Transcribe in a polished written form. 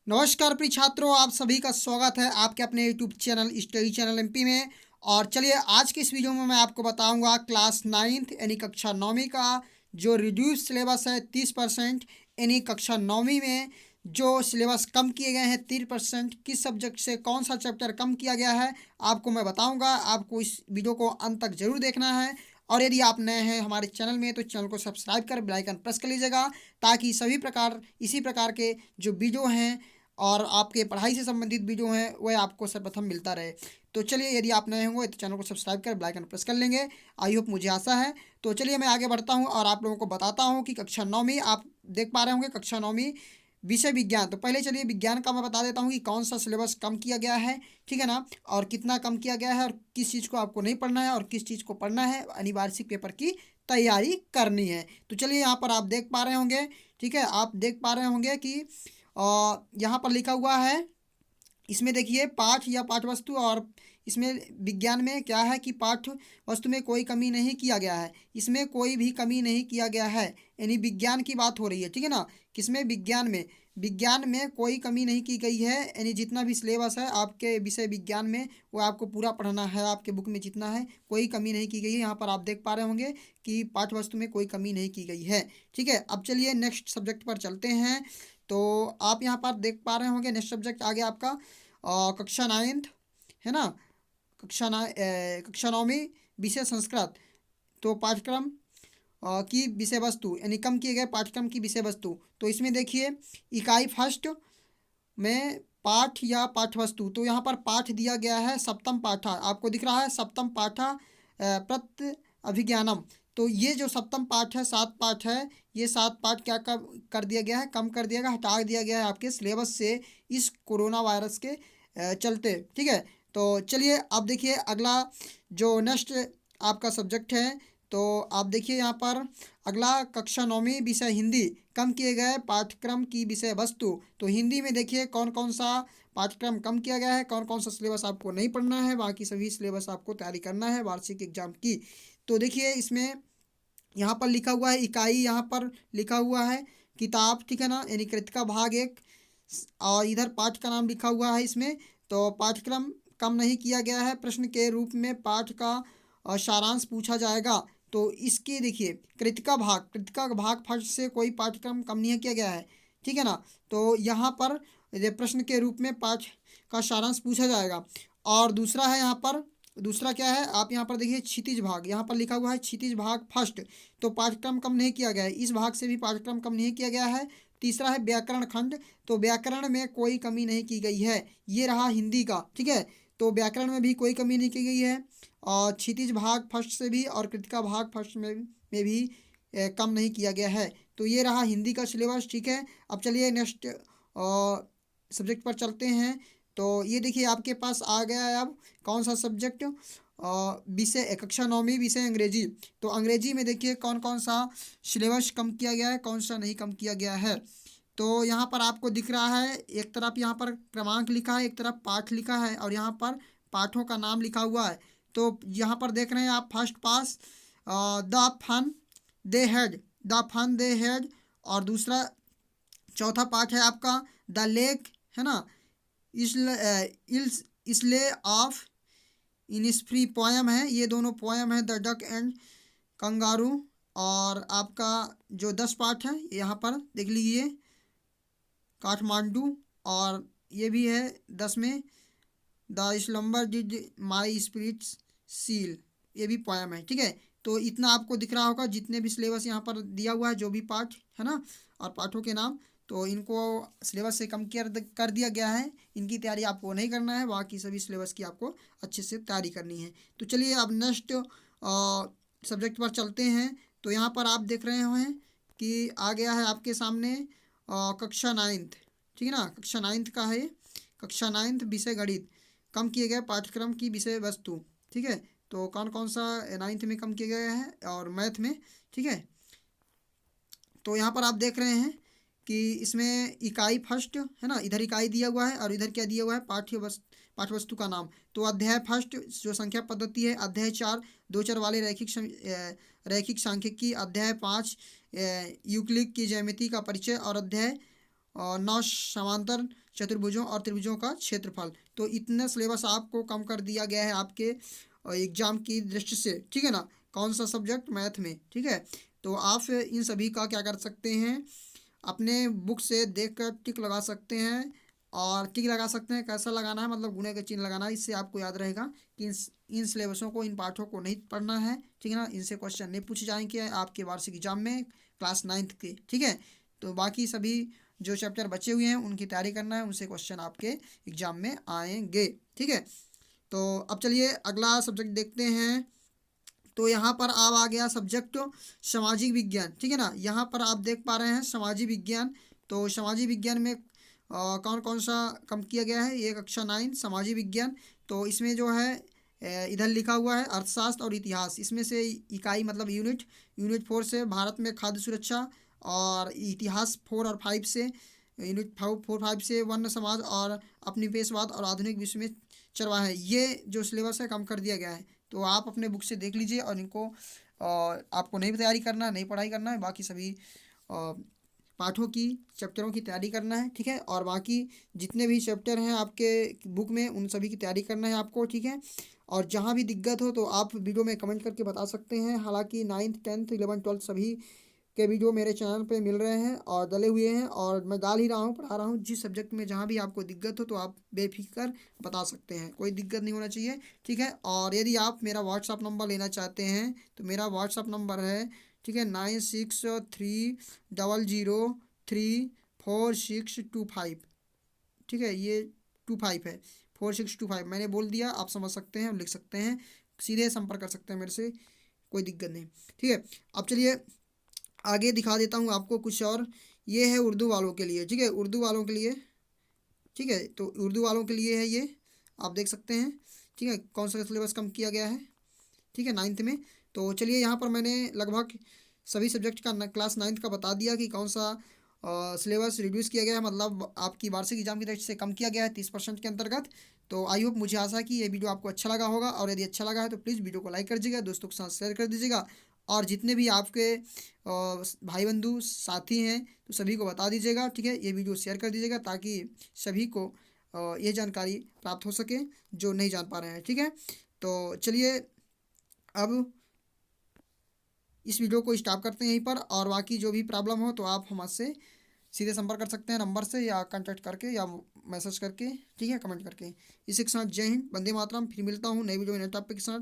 नमस्कार प्रिय छात्रों, आप सभी का स्वागत है आपके अपने YouTube channel study channel MP में। और चलिए आज के इस वीडियो में मैं आपको बताऊंगा क्लास 9th यानी कक्षा 9वीं का जो रिड्यूस सिलेबस है 30%, यानी कक्षा 9वीं में जो सिलेबस कम किए गए हैं 30%, किस सब्जेक्ट से कौन सा चैप्टर कम किया गया है आपको मैं बताऊंगा। आपको इस वीडियो को अंत तक जरूर देखना है। और यदि आप नए हैं हमारे चैनल में तो चैनल को सब्सक्राइब कर बेल आइकन प्रेस कर लीजिएगा, ताकि सभी प्रकार इसी प्रकार के जो वीडियो हैं और आपके पढ़ाई से संबंधित वीडियो हैं वह आपको सर्वप्रथम मिलता रहे। तो चलिए, यदि आप नए होंगे तो चैनल को सब्सक्राइब कर बेल आइकन प्रेस कर लेंगे। आई होप, मुझे आशा है। तो चलिए मैं आगे बढ़ता हूं और आप लोगों को बताता हूं कि कक्षा 9वीं आप देख पा रहे होंगे, कक्षा 9वीं विषय विज्ञान। तो पहले चलिए विज्ञान का मैं बता देता हूँ कि कौन सा सिलेबस कम किया गया है, ठीक है ना, और कितना कम किया गया है और किस चीज़ को आपको नहीं पढ़ना है और किस चीज़ को पढ़ना है, अनिवार्य पेपर की तैयारी करनी है। तो चलिए यहाँ पर आप देख पा रहे होंगे, ठीक है, आप देख पा रहे होंगे कि यहाँ पर लिखा हुआ है, इसमें देखिए पाठ या पाठ्यवस्तु। और इसमें विज्ञान में क्या है कि पाठ्य वस्तु में कोई कमी नहीं किया गया है, इसमें कोई भी कमी नहीं किया गया है, यानी विज्ञान की बात हो रही है, ठीक है ना। किसमें? विज्ञान में कोई कमी नहीं की गई है, यानी जितना भी सिलेबस है आपके विषय विज्ञान में वो आपको पूरा पढ़ना है। आपके बुक में जितना है कोई कमी नहीं की गई है। यहाँ पर आप देख पा रहे होंगे कि पाठ्य वस्तु में कोई कमी नहीं की गई है, ठीक है। अब चलिए नेक्स्ट सब्जेक्ट पर चलते हैं। तो आप यहाँ पर देख पा रहे होंगे नेक्स्ट सब्जेक्ट आ गया आपका कक्षा 9th, है ना, कक्षा 9वीं विषय संस्कृत। तो पाठ्यक्रम की विषय वस्तु यानी कम किए गए पाठ्यक्रम की विषय वस्तु। तो इसमें देखिए इकाई फर्स्ट में पाठ या पाठ्यवस्तु। तो यहाँ पर पाठ दिया गया है सप्तम पाठा, आपको दिख रहा है सप्तम पाठा प्रत्य अभिज्ञानम। तो ये जो सप्तम पाठ है, 7 पाठ है, ये 7 पाठ क्या कर दिया गया है, कम कर दिया गया, हटा दिया गया है आपके सिलेबस से इस कोरोना वायरस के चलते, ठीक है। तो चलिए अब देखिए अगला जो नेक्स्ट आपका सब्जेक्ट है। तो आप देखिए यहाँ पर अगला कक्षा 9वीं विषय हिंदी, कम किए गए पाठ्यक्रम की विषय वस्तु। तो हिंदी में देखिए कौन कौन सा पाठ्यक्रम कम किया गया है, कौन कौन सा सिलेबस आपको नहीं पढ़ना है, बाकी सभी सिलेबस आपको तैयारी करना है वार्षिक एग्जाम की। तो देखिए इसमें यहाँ पर लिखा हुआ है इकाई, यहाँ पर लिखा हुआ है किताब, ठीक है ना, यानी कृतिका भाग 1। और इधर पाठ का नाम लिखा हुआ है इसमें। तो पाठ्यक्रम कम नहीं किया गया है, प्रश्न के रूप में पाठ का सारांश पूछा जाएगा। तो इसके देखिए कृतिका भाग फर्स्ट से कोई पाठ्यक्रम कम नहीं किया गया है, ठीक है ना। तो यहाँ पर ये प्रश्न के रूप में पाठ का सारांश पूछा जाएगा। और दूसरा है यहाँ पर, दूसरा क्या है, आप यहाँ पर देखिए क्षितिज भाग, यहाँ पर लिखा हुआ है क्षितिज भाग फर्स्ट। तो पाठ्यक्रम कम नहीं किया गया है, इस भाग से भी पाठ्यक्रम कम नहीं किया गया है। तीसरा है व्याकरण खंड। तो व्याकरण में कोई कमी नहीं की गई है, ये रहा हिंदी का, ठीक है। तो व्याकरण में भी कोई कमी नहीं की गई है। और क्षितिज भाग फर्स्ट से भी और कृतिका भाग फर्स्ट में भी कम नहीं किया गया है। तो ये रहा हिंदी का सिलेबस, ठीक है। अब चलिए नेक्स्ट सब्जेक्ट पर चलते हैं। तो ये देखिए आपके पास आ गया है अब कौन सा सब्जेक्ट, विषय कक्षा 9वीं विषय अंग्रेजी। तो अंग्रेजी में देखिए कौन कौन सा सिलेबस कम किया गया है, कौन सा नहीं कम किया गया है। तो यहाँ पर आपको दिख रहा है, एक तरफ यहाँ पर क्रमांक लिखा है, एक तरफ पाठ लिखा है, और यहाँ पर पाठों का नाम लिखा हुआ है। तो यहाँ पर देख रहे हैं आप first pass the fun they had. और दूसरा चौथा पाठ है आपका द लेक, है ना, इसले ऑफ इनिस्फ्री पोएम है, ये दोनों पोएम है द डक एंड कंगारू। और आपका जो 10 पाठ है यहाँ पर देख लीजिए काठमांडू। और ये भी है 10 में the slumber did my spirits seal, ये भी पोएम है, ठीक है। तो इतना आपको दिख रहा होगा जितने भी सिलेबस यहाँ पर दिया हुआ है, जो भी पाठ है ना और पाठों के नाम, तो इनको सिलेबस से कम कर दिया गया है। इनकी तैयारी आपको नहीं करना है, बाकी सभी सिलेबस की आपको अच्छे से तैयारी करनी है। तो चलिए अब नेक्स्ट सब्जेक्ट पर चलते हैं। तो यहाँ पर आप देख रहे हैं कि आ गया है आपके सामने कक्षा 9th, ठीक है ना, कक्षा 9th का है, कक्षा 9th विषय गणित, कम किए गए पाठ्यक्रम की विषय वस्तु, ठीक है। तो कौन कौन सा 9th में कम किए गए हैं और मैथ में, ठीक है। तो यहाँ पर आप देख रहे हैं कि इसमें इकाई फर्स्ट, है ना, इधर इकाई दिया हुआ है और इधर क्या दिया हुआ है, पाठ्यवस्तु का नाम। तो अध्याय फर्स्ट जो संख्या पद्धति है, अध्याय 4 दो चर वाले रैखिक सांख्यिकी, अध्याय 5 यूक्लिड की ज्यामिति का परिचय, और अध्याय 9 समांतर चतुर्भुजों और त्रिभुजों का क्षेत्रफल। तो इतना सिलेबस आपको कम कर दिया गया है आपके एग्जाम की दृष्टि से, ठीक है ना। कौन सा सब्जेक्ट? मैथ में, ठीक है। तो आप इन सभी का क्या कर सकते हैं, अपने बुक से देख कर टिक लगा सकते हैं। और टिक लगा सकते हैं कैसा लगाना है, मतलब गुणे का चिन्ह लगाना है। इससे आपको याद रहेगा कि इन सिलेबसों को, इन पाठों को नहीं पढ़ना है, ठीक है ना। इनसे क्वेश्चन नहीं पूछे जाएंगे आपके वार्षिक एग्जाम में क्लास 9th के, ठीक है। तो बाकी सभी जो चैप्टर बचे हुए हैं उनकी तैयारी करना है, उनसे क्वेश्चन आपके एग्जाम में आएंगे, ठीक है। तो अब चलिए अगला सब्जेक्ट देखते हैं। तो यहाँ पर अब आ गया सब्जेक्ट सामाजिक विज्ञान, ठीक है ना। यहाँ पर आप देख पा रहे हैं सामाजिक विज्ञान। तो सामाजिक विज्ञान में कौन कौन सा कम किया गया है, ये कक्षा 9 सामाजिक विज्ञान। तो इसमें जो है इधर लिखा हुआ है अर्थशास्त्र और इतिहास। इसमें से इकाई मतलब यूनिट 4 से भारत में खाद्य सुरक्षा, और इतिहास 4 और 5 से, यूनिट 4-5 से वन्य समाज और उपनिवेशवाद और आधुनिक विश्व में चरवाहा है। ये जो सिलेबस है कम कर दिया गया है। तो आप अपने बुक से देख लीजिए, और इनको आपको नहीं तैयारी करना है, नहीं पढ़ाई करना है, बाकी सभी पाठों की, चैप्टरों की तैयारी करना है, ठीक है। और बाकी जितने भी चैप्टर हैं आपके बुक में उन सभी की तैयारी करना है आपको, ठीक है। और जहाँ भी दिक्कत हो तो आप वीडियो में कमेंट करके बता सकते हैं। हालांकि 9th 10th 11th 12th सभी के वीडियो मेरे चैनल पे मिल रहे हैं और डले हुए हैं, और मैं डाल ही रहा हूँ, पढ़ा रहा हूँ। जिस सब्जेक्ट में जहाँ भी आपको दिक्कत हो तो आप बेफिक्र बता सकते हैं, कोई दिक्कत नहीं होना चाहिए, ठीक है। और यदि आप मेरा व्हाट्सअप नंबर लेना चाहते हैं तो मेरा व्हाट्सअप नंबर है, ठीक है, 9630034625, ठीक है। ये 25 है, 4625 मैंने बोल दिया, आप समझ सकते हैं, लिख सकते हैं, सीधे संपर्क कर सकते हैं मेरे से, कोई दिक्कत नहीं, ठीक है। अब चलिए आगे दिखा देता हूँ आपको कुछ और। ये है उर्दू वालों के लिए, ठीक है, उर्दू वालों के लिए, ठीक है। तो उर्दू वालों के लिए है ये, आप देख सकते हैं, ठीक है, कौन सा सिलेबस कम किया गया है, ठीक है, 9th में। तो चलिए यहाँ पर मैंने लगभग सभी सब्जेक्ट का क्लास 9th का बता दिया कि कौन सा सिलेबस रिड्यूस किया गया है, मतलब आपकी वार्षिक एग्जाम की दृष्टि से कम किया गया है 30% के अंतर्गत। तो आई होप, मुझे आशा है कि ये वीडियो आपको अच्छा लगा होगा, और यदि अच्छा लगा है तो प्लीज़ वीडियो को लाइक कर दीजिएगा, दोस्तों के साथ शेयर कर दीजिएगा, और जितने भी आपके भाई बंधु साथी हैं तो सभी को बता दीजिएगा, ठीक है। ये वीडियो शेयर कर दीजिएगा ताकि सभी को ये जानकारी प्राप्त हो सके जो नहीं जान पा रहे हैं, ठीक है। तो चलिए अब इस वीडियो को स्टॉप करते हैं यहीं पर, और बाकी जो भी प्रॉब्लम हो तो आप हमसे सीधे संपर्क कर सकते हैं नंबर से, या कांटेक्ट करके, या मैसेज करके, ठीक है, कमेंट करके। इसी के साथ जय हिंद, वंदे मातरम। फिर मिलता हूँ नई वीडियो में नए टॉपिक के साथ।